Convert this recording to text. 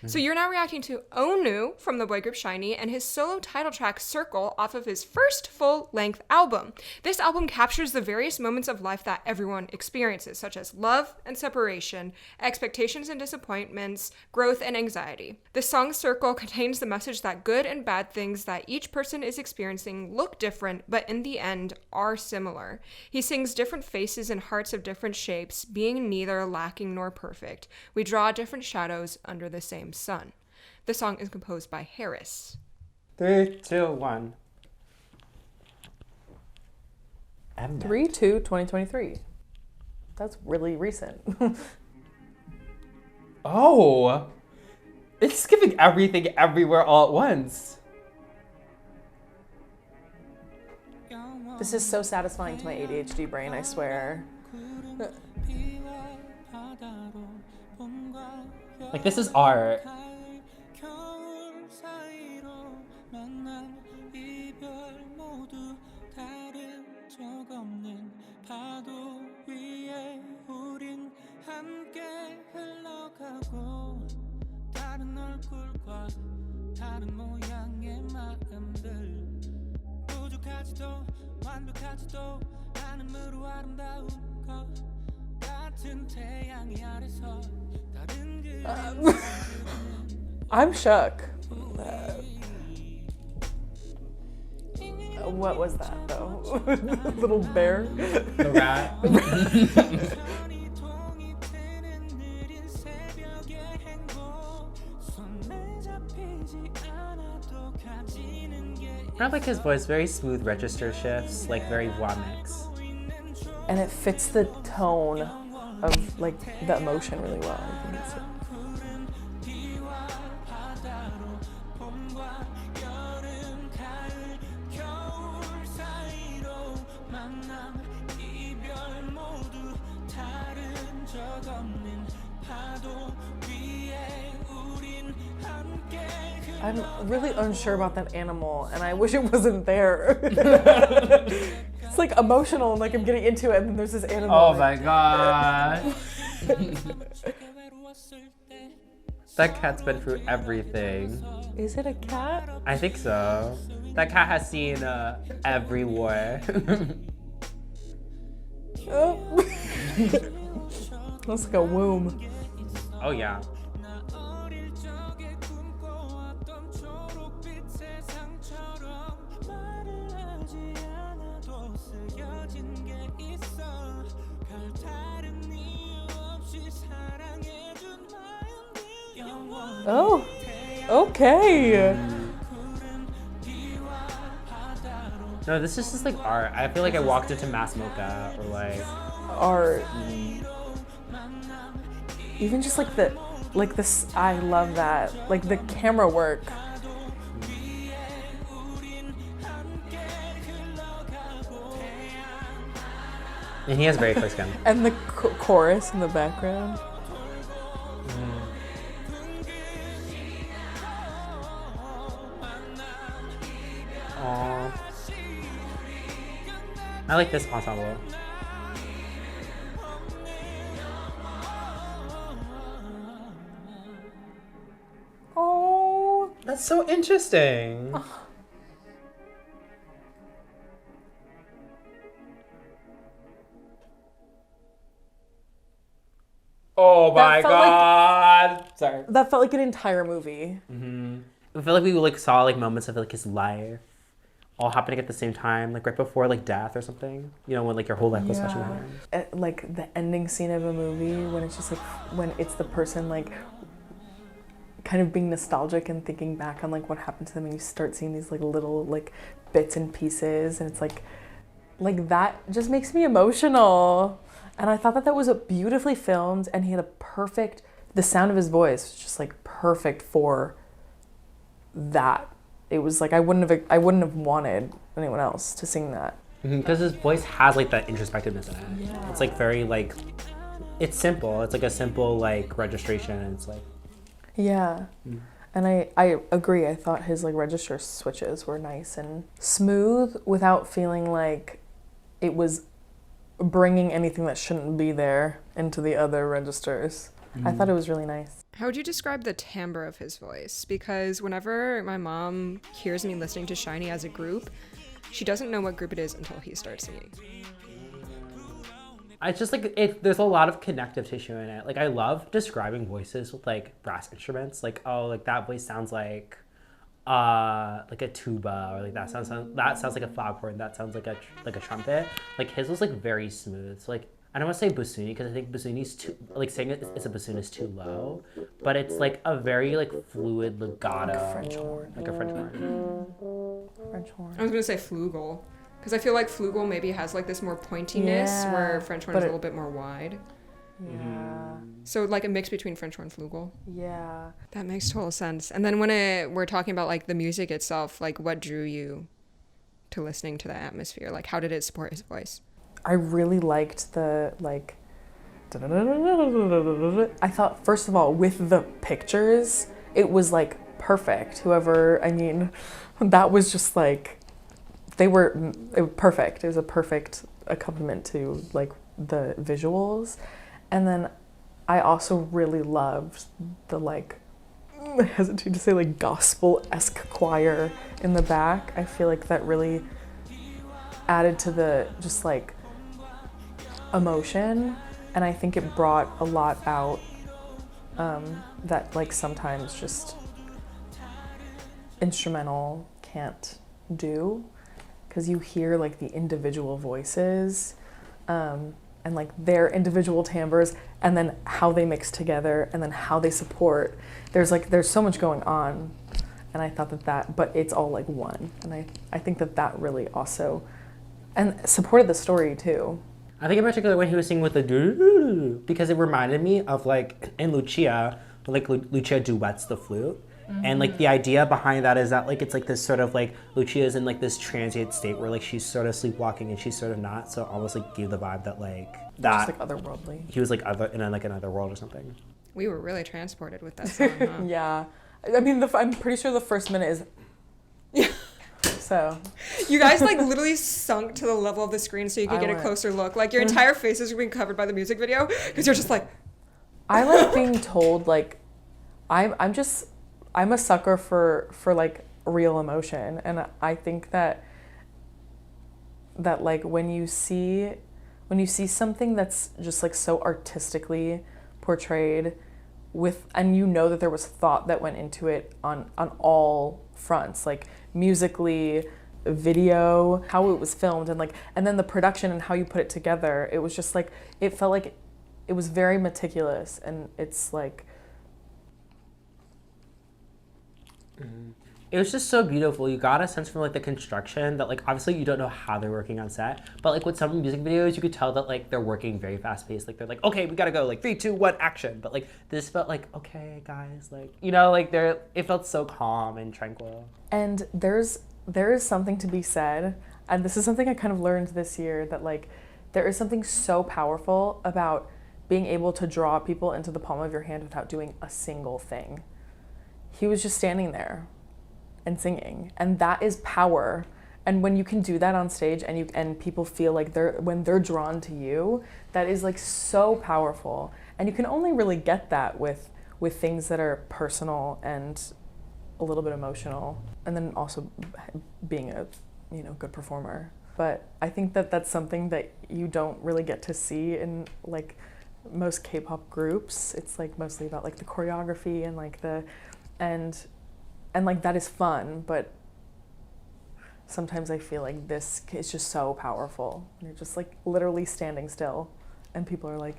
So you're now reacting to ONEW from the boy group SHINee and his solo title track Circle off of his first full-length album. This album captures the various moments of life that everyone experiences, such as love and separation, expectations and disappointments, growth and anxiety. The song Circle contains the message that good and bad things that each person is experiencing look different, but in the end are similar. He sings different faces and hearts of different shapes, being neither lacking nor perfect. We draw different shadows under the same sun. The song is composed by Harris. 3, 2, 1. 3/2/2023. That's really recent. Oh, it's giving everything everywhere all at once. This is so satisfying to my ADHD brain, I swear. Like, this is art. I'm shook. What was that though? Little bear? The rat. I like his voice, very smooth register shifts, like very voix mix. And it fits the tone of like the emotion really well. I think it's I'm really unsure about that animal, and I wish it wasn't there. It's like emotional, and like I'm getting into it, and then there's this animal. Oh my god. That cat's been through everything. Is it a cat? I think so. That cat has seen every war. Oh. Looks like a womb. Oh yeah. Oh, okay. No, this is just like art. I feel like I walked into Mass Mocha or like Art. Even just like this, I love that. Like the camera work. and he has very clear skin. And the chorus in the background. Aww. I like this ensemble. Oh, That's so interesting. Oh my god! Sorry. that felt like an entire movie. I feel like we like saw like moments of like his life all happening at the same time, like right before like death or something. You know, when like your whole life was touching him. Like the ending scene of a movie when it's just like when it's the person like kind of being nostalgic and thinking back on like what happened to them, and you start seeing these like little like bits and pieces, and it's like that just makes me emotional. And I thought that was a beautifully filmed, and he had the sound of his voice was just like perfect for that. It was like I wouldn't have wanted anyone else to sing that. Because his voice has like that introspectiveness in it. Yeah. It's like very like, it's simple. It's like a simple like registration, and it's like. Yeah. And I agree. I thought his like register switches were nice and smooth without feeling like it was bringing anything that shouldn't be there into the other registers. I thought it was really nice. How would you describe the timbre of his voice? Because whenever my mom hears me listening to SHINee as a group, she doesn't know what group it is until he starts singing. It's just like there's a lot of connective tissue in it. Like I love describing voices with like brass instruments. Like, oh, like that voice sounds like a tuba, or like that sounds like a foghorn. That sounds like a trumpet. Like his was like very smooth. So like I don't want to say bassoony because I think bassoony's too, like saying it's a bassoon is too low, but it's like a very like fluid legato. Like a French horn. Like a French horn. French horn. I was gonna say flugel, because I feel like flugel maybe has like this more pointiness, where French horn is a little bit more wide. Yeah. So like a mix between French horn and flugel. Yeah. That makes total sense. And then when we're talking about like the music itself, like what drew you to listening to the atmosphere? Like how did it support his voice? I really liked the like I thought, first of all, with the pictures, it was like perfect. That was just like it was perfect. It was a perfect accompaniment to like the visuals. And then I also really loved the like, I hesitate to say like gospel-esque choir in the back. I feel like that really added to the just like emotion, and I think it brought a lot out that like sometimes just instrumental can't do, because you hear like the individual voices and like their individual timbres, and then how they mix together, and then how they support. There's so much going on, and I thought but it's all like one, and I think that really also and supported the story too. I think in particular when he was singing with the doo, because it reminded me of like in Lucia, when like Lucia duets the flute. Mm-hmm. And like the idea behind that is that like it's like this sort of like Lucia's in like this transient state where like she's sort of sleepwalking and she's sort of not. So almost like gave the vibe that like that just like otherworldly. He was like in another world or something. We were really transported with that song, huh? Yeah. I mean, I'm pretty sure the first minute is... Yeah. So... You guys, like, literally sunk to the level of the screen so you could get a closer look. Like, your entire faces were being covered by the music video because you're just like... I like being told, like... I'm a sucker for like, real emotion. And I think that like, when you see something that's just, like, so artistically portrayed and you know that there was thought that went into it on all fronts, like musically, video, how it was filmed, and then the production and how you put it together. It was just like, it felt like it was very meticulous, and it's like... It was just so beautiful. You got a sense from like the construction that like obviously you don't know how they're working on set, but like with some music videos you could tell that like they're working very fast paced. Like they're like, okay, we gotta go, like 3, 2, 1, action. But like this felt like, okay guys, like, you know, like it felt so calm and tranquil. And there is something to be said, and this is something I kind of learned this year, that like there is something so powerful about being able to draw people into the palm of your hand without doing a single thing. He was just standing there and singing, and that is power. And when you can do that on stage and people feel like when they're drawn to you, that is like so powerful. And you can only really get that with things that are personal and a little bit emotional, and then also being a good performer. But I think that that's something that you don't really get to see in like most K-pop groups. It's like mostly about like the choreography and like and like that is fun, but sometimes I feel like this is just so powerful. You're just like literally standing still, and people are like,